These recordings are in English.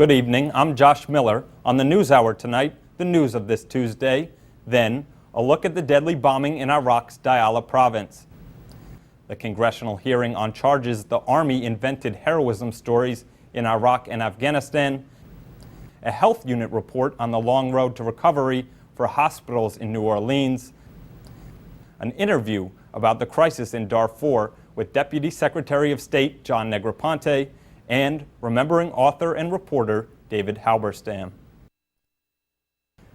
Good evening, I'm Josh Miller. On the NewsHour tonight, the news of this Tuesday. Then, a look at the deadly bombing in Iraq's Diyala province. The congressional hearing on charges the Army invented heroism stories in Iraq and Afghanistan. A health unit report on the long road to recovery for hospitals in New Orleans. An interview about the crisis in Darfur with Deputy Secretary of State John Negroponte, and remembering author and reporter David Halberstam.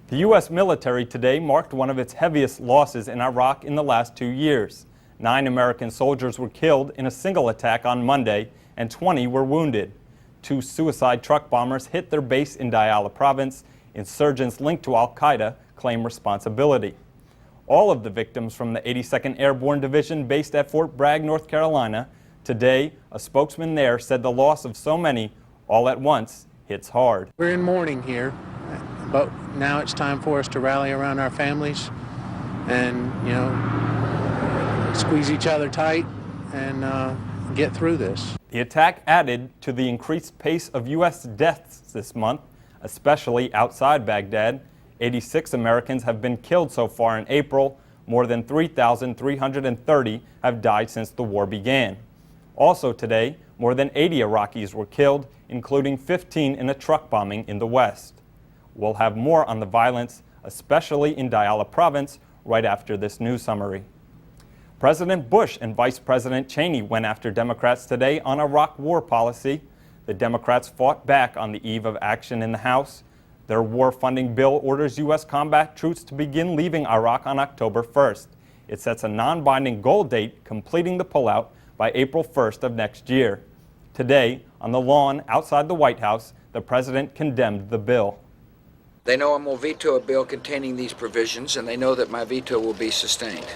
The U.S. military today marked one of its heaviest losses in Iraq in the last 2 years. 9 American soldiers were killed in a single attack on Monday, and 20 were wounded. 2 suicide truck bombers hit their base in Diyala province. Insurgents linked to al-Qaeda claim responsibility. All of the victims from the 82nd Airborne Division based at Fort Bragg, North Carolina. Today, a spokesman there said the loss of so many all at once hits hard. We're in mourning here, but now it's time for us to rally around our families and, squeeze each other tight and get through this. The attack added to the increased pace of U.S. deaths this month, especially outside Baghdad. 86 Americans have been killed so far in April. More than 3,330 have died since the war began. Also today, more than 80 Iraqis were killed, including 15 in a truck bombing in the west. We'll have more on the violence, especially in Diyala province, right after this news summary. President Bush and Vice President Cheney went after Democrats today on Iraq war policy. The Democrats fought back on the eve of action in the House. Their war funding bill orders U.S. combat troops to begin leaving Iraq on October 1st. It sets a non-binding goal date, completing the pullout by April 1st of next year. Today, on the lawn outside the White House, the president condemned the bill. They know I'm going to veto a bill containing these provisions, and they know that my veto will be sustained.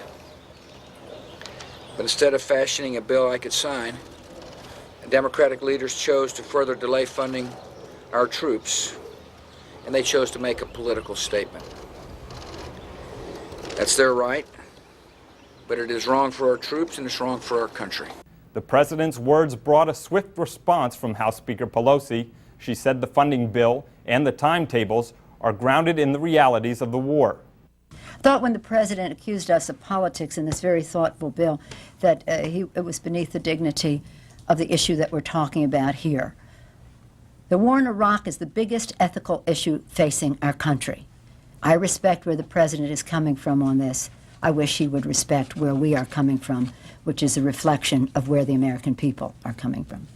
But instead of fashioning a bill I could sign, Democratic leaders chose to further delay funding our troops, and they chose to make a political statement. That's their right, but it is wrong for our troops and it's wrong for our country. The president's words brought a swift response from House Speaker Pelosi. She said the funding bill and the timetables are grounded in the realities of the war. I thought when the president accused us of politics in this very thoughtful bill that it was beneath the dignity of the issue that we're talking about here. The war in Iraq is the biggest ethical issue facing our country. I respect where the president is coming from on this. I wish he would respect where we are coming from, which is a reflection of where the American people are coming from.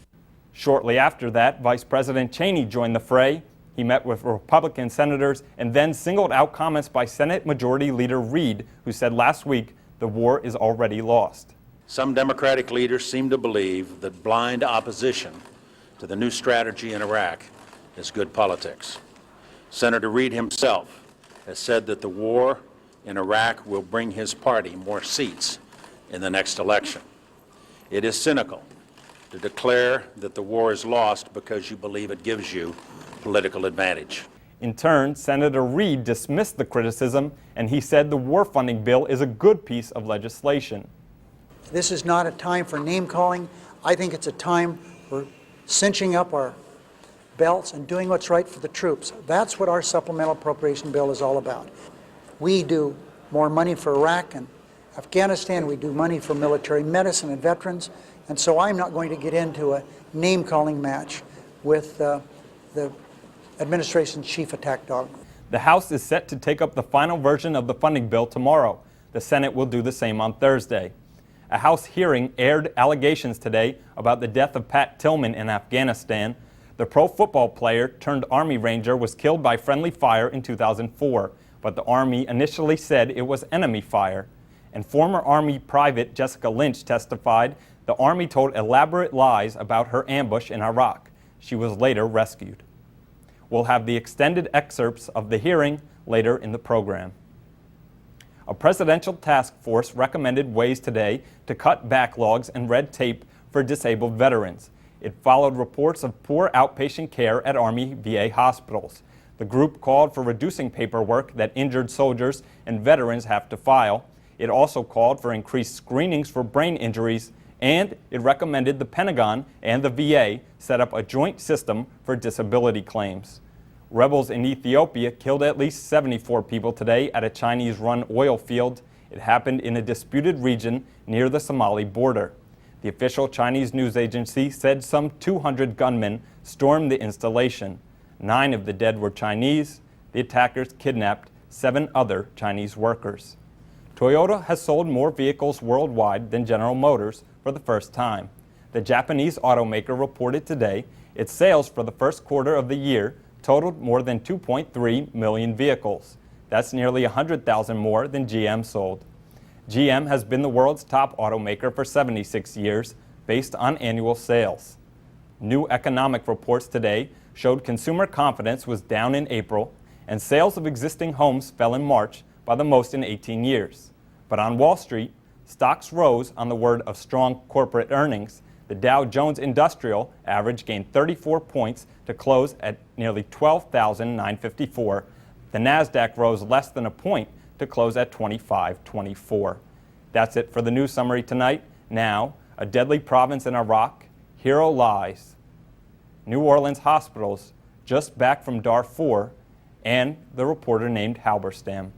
Shortly after that, Vice President Cheney joined the fray. He met with Republican senators and then singled out comments by Senate Majority Leader Reid, who said last week the war is already lost. Some Democratic leaders seem to believe that blind opposition to the new strategy in Iraq is good politics. Senator Reid himself has said that the war in Iraq will bring his party more seats in the next election. It is cynical to declare that the war is lost because you believe it gives you political advantage. In turn, Senator Reid dismissed the criticism, and he said the war funding bill is a good piece of legislation. This is not a time for name-calling. I think it's a time for cinching up our belts and doing what's right for the troops. That's what our supplemental appropriation bill is all about. We do more money for Iraq and Afghanistan. We do money for military medicine and veterans. And so I'm not going to get into a name-calling match with the administration's chief attack dog. The House is set to take up the final version of the funding bill tomorrow. The Senate will do the same on Thursday. A House hearing aired allegations today about the death of Pat Tillman in Afghanistan. The pro football player turned Army Ranger was killed by friendly fire in 2004, but the Army initially said it was enemy fire. And former Army Private Jessica Lynch testified the Army told elaborate lies about her ambush in Iraq. She was later rescued. We'll have the extended excerpts of the hearing later in the program. A presidential task force recommended ways today to cut backlogs and red tape for disabled veterans. It followed reports of poor outpatient care at Army VA hospitals. The group called for reducing paperwork that injured soldiers and veterans have to file. It also called for increased screenings for brain injuries and it recommended the Pentagon and the VA set up a joint system for disability claims. Rebels in Ethiopia killed at least 74 people today at a Chinese-run oil field. It happened in a disputed region near the Somali border. The official Chinese news agency said some 200 gunmen stormed the installation. 9 of the dead were Chinese. The attackers kidnapped 7 other Chinese workers. Toyota has sold more vehicles worldwide than General Motors for the first time. The Japanese automaker reported today its sales for the first quarter of the year totaled more than 2.3 million vehicles. That's nearly 100,000 more than GM sold. GM has been the world's top automaker for 76 years based on annual sales. New economic reports today showed consumer confidence was down in April and sales of existing homes fell in March by the most in 18 years. But on Wall Street, stocks rose on the word of strong corporate earnings. The Dow Jones Industrial Average gained 34 points to close at nearly 12,954. The NASDAQ rose less than a point to close at 2524. That's it for the news summary tonight. Now, a deadly province in Iraq, hero lies. New Orleans hospitals just back from Darfur, and the reporter named Halberstam.